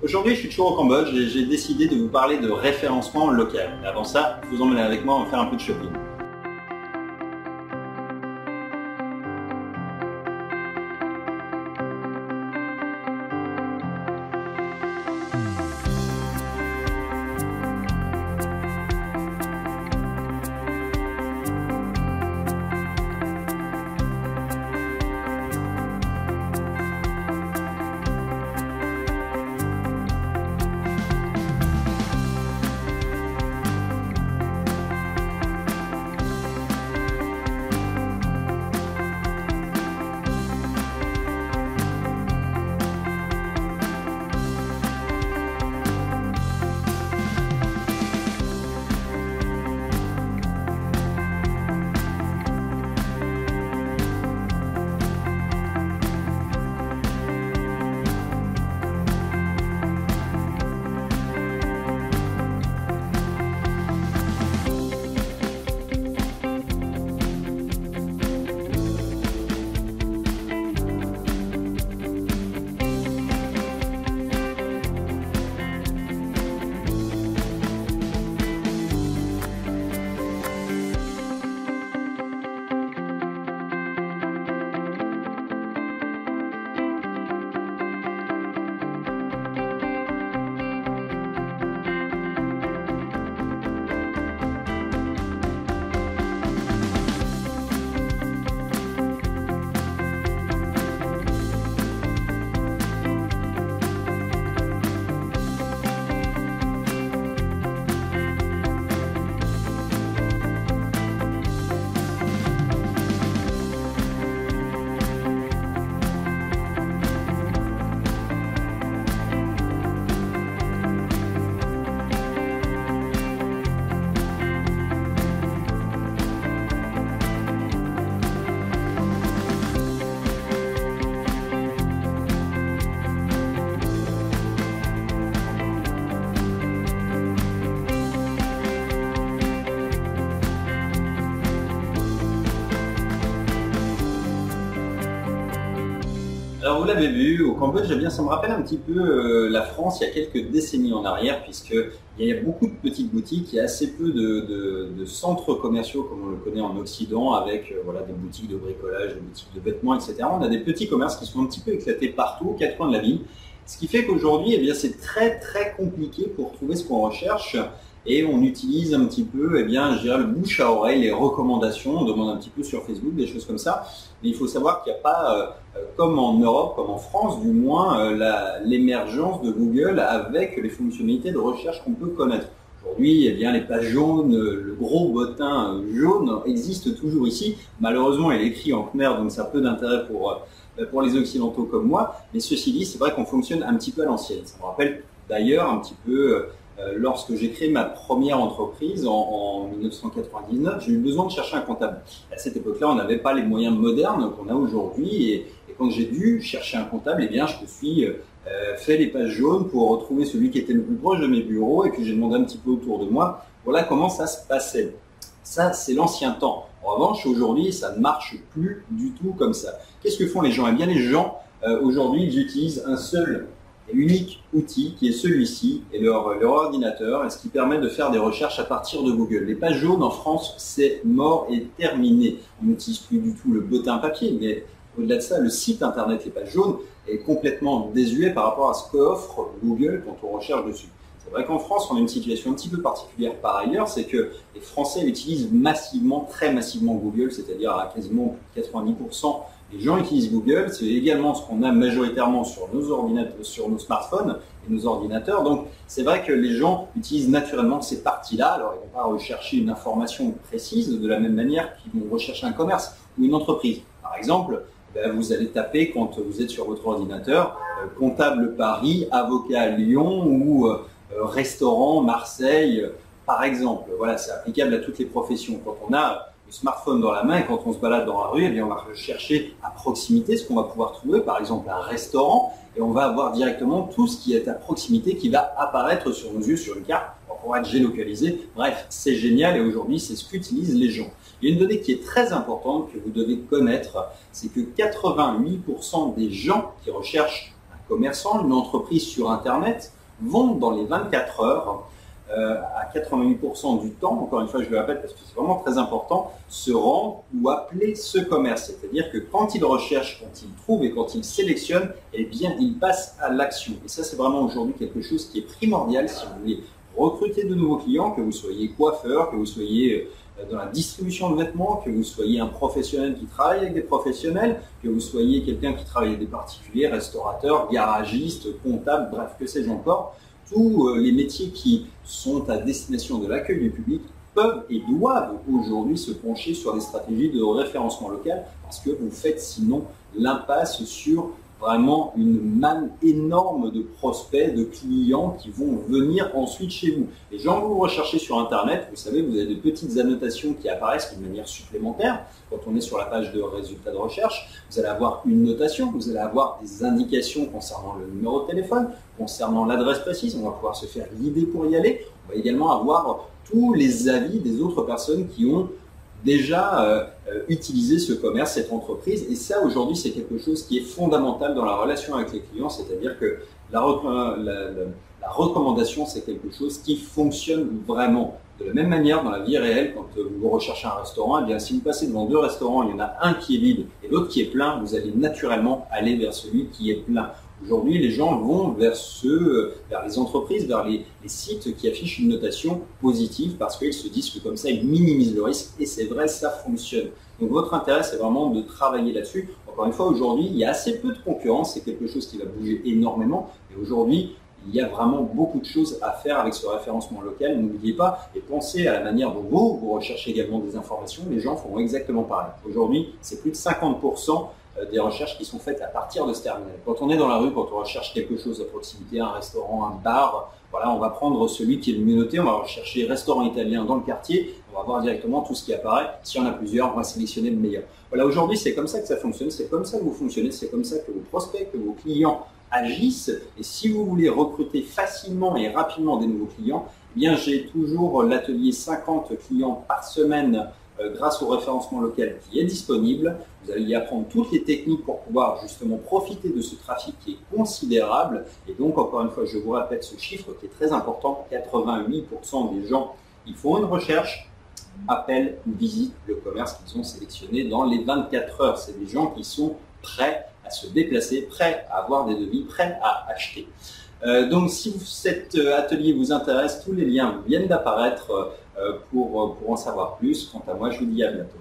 Aujourd'hui, je suis toujours au Cambodge et j'ai décidé de vous parler de référencement local. Mais avant ça, je vous emmène avec moi, on va faire un peu de shopping. Alors vous l'avez vu, au Cambodge, eh bien, ça me rappelle un petit peu la France il y a quelques décennies en arrière, puisqu'il y a beaucoup de petites boutiques, il y a assez peu de centres commerciaux comme on le connaît en Occident, avec voilà, des boutiques de bricolage, des boutiques de vêtements, etc. On a des petits commerces qui sont un petit peu éclatés partout, aux quatre coins de la ville. Ce qui fait qu'aujourd'hui, eh bien, c'est très compliqué pour trouver ce qu'on recherche. Et on utilise un petit peu, eh bien, je dirais, le bouche à oreille, les recommandations, on demande un petit peu sur Facebook, des choses comme ça. Mais il faut savoir qu'il n'y a pas, comme en Europe, comme en France du moins, l'émergence de Google avec les fonctionnalités de recherche qu'on peut connaître. Aujourd'hui, eh bien, les pages jaunes, le gros bottin jaune existe toujours ici. Malheureusement, il est écrit en khmer, donc ça a peu d'intérêt pour les Occidentaux comme moi. Mais ceci dit, c'est vrai qu'on fonctionne un petit peu à l'ancienne. Ça me rappelle d'ailleurs un petit peu... lorsque j'ai créé ma première entreprise en 1999, j'ai eu besoin de chercher un comptable. À cette époque-là, on n'avait pas les moyens modernes qu'on a aujourd'hui et quand j'ai dû chercher un comptable, eh bien, je me suis fait les pages jaunes pour retrouver celui qui était le plus proche de mes bureaux et que j'ai demandé un petit peu autour de moi. Voilà comment ça se passait. Ça, c'est l'ancien temps. En revanche, aujourd'hui, ça ne marche plus du tout comme ça. Qu'est-ce que font les gens? Eh bien, les gens, aujourd'hui, ils utilisent un seul et unique outil qui est celui-ci et leur ordinateur, et ce qui permet de faire des recherches à partir de Google. Les pages jaunes en France, c'est mort et terminé. On n'utilise plus du tout le bottin papier, mais au-delà de ça, le site internet Les Pages Jaunes est complètement désuet par rapport à ce qu'offre Google quand on recherche dessus. C'est vrai qu'en France, on a une situation un petit peu particulière par ailleurs, c'est que les Français utilisent massivement, très massivement Google, c'est-à-dire à quasiment plus de 90%. Les gens utilisent Google, c'est également ce qu'on a majoritairement sur nos ordinateurs, sur nos smartphones et nos ordinateurs. Donc, c'est vrai que les gens utilisent naturellement ces parties-là. Alors, ils ne vont pas rechercher une information précise de la même manière qu'ils vont rechercher un commerce ou une entreprise. Par exemple, vous allez taper quand vous êtes sur votre ordinateur comptable Paris, avocat Lyon ou restaurant Marseille, par exemple. Voilà, c'est applicable à toutes les professions. Quand on a le smartphone dans la main et quand on se balade dans la rue, eh bien, on va rechercher à proximité ce qu'on va pouvoir trouver, par exemple un restaurant, et on va avoir directement tout ce qui est à proximité qui va apparaître sur nos yeux sur une carte pour pouvoir être géolocalisé. Bref, c'est génial et aujourd'hui, c'est ce qu'utilisent les gens. Il y a une donnée qui est très importante que vous devez connaître, c'est que 88% des gens qui recherchent un commerçant, une entreprise sur Internet vont dans les 24 heures, à 88% du temps, encore une fois je le répète parce que c'est vraiment très important, se rendre ou appeler ce commerce. C'est-à-dire que quand il recherche, quand il trouve et quand il sélectionne, eh bien il passe à l'action. Et ça c'est vraiment aujourd'hui quelque chose qui est primordial si vous voulez recruter de nouveaux clients, que vous soyez coiffeur, que vous soyez dans la distribution de vêtements, que vous soyez un professionnel qui travaille avec des professionnels, que vous soyez quelqu'un qui travaille avec des particuliers, restaurateurs, garagistes, comptables, bref, que sais-je encore. Tous les métiers qui sont à destination de l'accueil du public peuvent et doivent aujourd'hui se pencher sur des stratégies de référencement local parce que vous faites sinon l'impasse sur vraiment une manne énorme de prospects, de clients qui vont venir ensuite chez vous. Les gens que vous recherchez sur Internet, vous savez, vous avez des petites annotations qui apparaissent d'une manière supplémentaire. Quand on est sur la page de résultats de recherche, vous allez avoir une notation, vous allez avoir des indications concernant le numéro de téléphone, concernant l'adresse précise, on va pouvoir se faire guider pour y aller. On va également avoir tous les avis des autres personnes qui ont déjà utiliser ce commerce, cette entreprise. Et ça, aujourd'hui, c'est quelque chose qui est fondamental dans la relation avec les clients, c'est-à-dire que la recommandation, c'est quelque chose qui fonctionne vraiment. De la même manière, dans la vie réelle, quand vous recherchez un restaurant, eh bien, si vous passez devant deux restaurants, il y en a un qui est vide et l'autre qui est plein, vous allez naturellement aller vers celui qui est plein. Aujourd'hui, les gens vont vers les entreprises, vers les sites qui affichent une notation positive parce qu'ils se disent que comme ça, ils minimisent le risque. Et c'est vrai, ça fonctionne. Donc votre intérêt, c'est vraiment de travailler là-dessus. Encore une fois, aujourd'hui, il y a assez peu de concurrence. C'est quelque chose qui va bouger énormément. Et aujourd'hui, il y a vraiment beaucoup de choses à faire avec ce référencement local. N'oubliez pas et pensez à la manière dont vous recherchez également des informations. Les gens font exactement pareil. Aujourd'hui, c'est plus de 50% des recherches qui sont faites à partir de ce terminal. Quand on est dans la rue, quand on recherche quelque chose à proximité, un restaurant, un bar, voilà, on va prendre celui qui est le mieux noté, on va rechercher restaurant italien dans le quartier, on va voir directement tout ce qui apparaît. S'il y en a plusieurs, on va sélectionner le meilleur. Voilà, aujourd'hui, c'est comme ça que ça fonctionne, c'est comme ça que vous fonctionnez, c'est comme ça que vos prospects, que vos clients agissent. Et si vous voulez recruter facilement et rapidement des nouveaux clients, eh bien, j'ai toujours l'atelier 50 clients par semaine grâce au référencement local qui est disponible. Vous allez y apprendre toutes les techniques pour pouvoir justement profiter de ce trafic qui est considérable. Et donc, encore une fois, je vous répète ce chiffre qui est très important. 88% des gens, ils font une recherche, appellent ou visitent le commerce qu'ils ont sélectionné dans les 24 heures. C'est des gens qui sont prêts à se déplacer, prêts à avoir des devis, prêts à acheter. Donc, si cet atelier vous intéresse, tous les liens viennent d'apparaître pour en savoir plus. Quant à moi, je vous dis à bientôt.